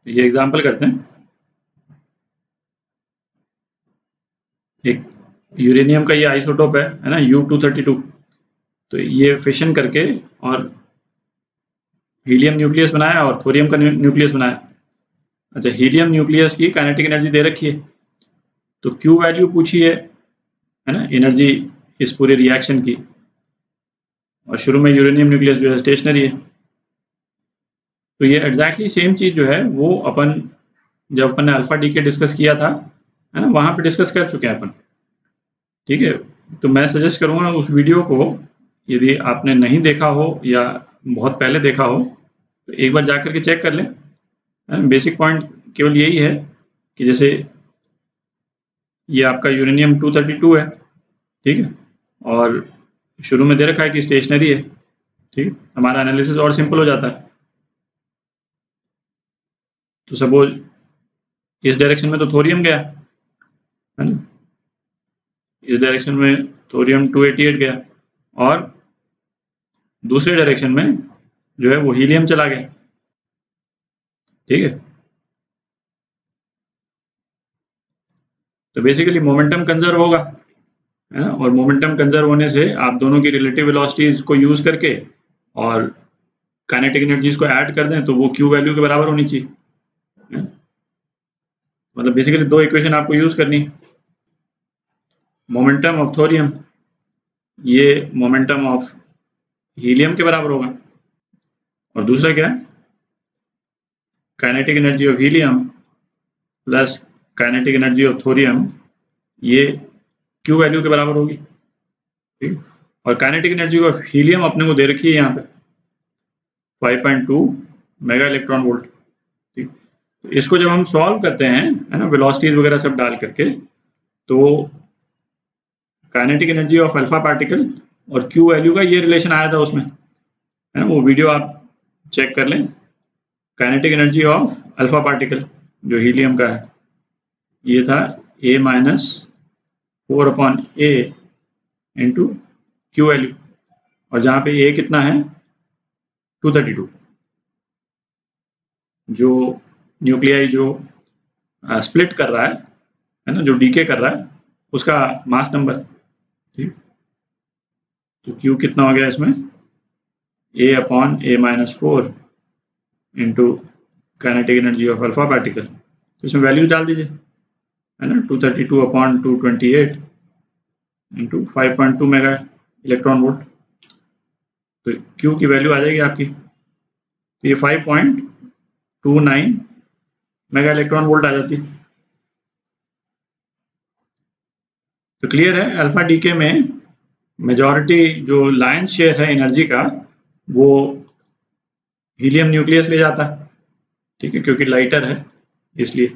ये एग्जाम्पल करते हैं। एक यूरेनियम का ये आइसोटोप है ना, U-232। तो ये फिशन करके और हीलियम न्यूक्लियस बनाया और थोरियम का न्यूक्लियस बनाया। अच्छा, हीलियम न्यूक्लियस की काइनेटिक एनर्जी दे रखी है, तो Q वैल्यू पूछी है ना, एनर्जी इस पूरे रिएक्शन की। और शुरू में यूरेनियम न्यूक्लियस जो है स्टेशनरी है। तो ये एग्जैक्टली सेम चीज़ जो है वो जब अपन ने अल्फा डीके डिस्कस किया था, है ना, वहाँ पे डिस्कस कर चुके हैं अपन। ठीक है, तो मैं सजेस्ट करूँगा उस वीडियो को, यदि आपने नहीं देखा हो या बहुत पहले देखा हो तो एक बार जा कर के चेक कर लें। बेसिक पॉइंट केवल यही है कि जैसे ये आपका यूरेनियम 232 है, ठीक है, और शुरू में दे रखा है कि स्टेशनरी है, ठीक है, हमारा एनालिसिस और सिंपल हो जाता है। तो सपोज इस डायरेक्शन में तो थोरियम गया, है ना, इस डायरेक्शन में थोरियम 288 गया, और दूसरे डायरेक्शन में जो है वो हीलियम चला गया, ठीक है। तो बेसिकली मोमेंटम कंजर्व होगा, है ना, और मोमेंटम कंजर्व होने से आप दोनों की रिलेटिव वेलोसिटीज को यूज करके और काइनेटिक एनर्जीज को ऐड कर दें तो वो Q वैल्यू के बराबर होनी चाहिए, है? मतलब बेसिकली दो इक्वेशन आपको यूज करनी है। मोमेंटम ऑफ थोरियम ये मोमेंटम ऑफ हीलियम के बराबर होगा, और दूसरा क्या है, kinetic energy of helium plus kinetic energy of thorium, ये Q वैल्यू के बराबर होगी, ठीक। और काइनेटिक एनर्जी ऑफ हीलियम अपने को दे रखी है यहाँ पे 5.2 मेगा इलेक्ट्रॉन वोल्ट, ठीक। तो इसको जब हम सॉल्व करते हैं, है ना, वेलोसिटीज वगैरह सब डाल करके, तो kinetic energy of alpha particle और Q वैल्यू का ये रिलेशन आया था उसमें, है ना, वो वीडियो आप चेक कर लें। Kinetic energy of alpha particle जो हीलियम का है, ये था A-4/A इंटू Q वैल्यू, और जहाँ पे A कितना है 232, जो न्यूक्लियाई जो स्प्लिट कर रहा है ना, जो डीके कर रहा है उसका मास नंबर, ठीक। तो Q कितना हो गया इसमें A/A-4 into kinetic energy of alpha particle. तो इसमें वैल्यूज डाल दीजिए, है ना, 232/228 इंटू 5.2 मेगा इलेक्ट्रॉन वोल्ट। तो Q की वैल्यू आ जाएगी आपकी, तो ये 5.29 मेगा इलेक्ट्रॉन वोल्ट आ जाती है। तो क्लियर है, अल्फा डीके में मेजॉरिटी जो लाइन शेयर है एनर्जी का वो हीलियम न्यूक्लियस ले जाता है, ठीक है, क्योंकि लाइटर है इसलिए।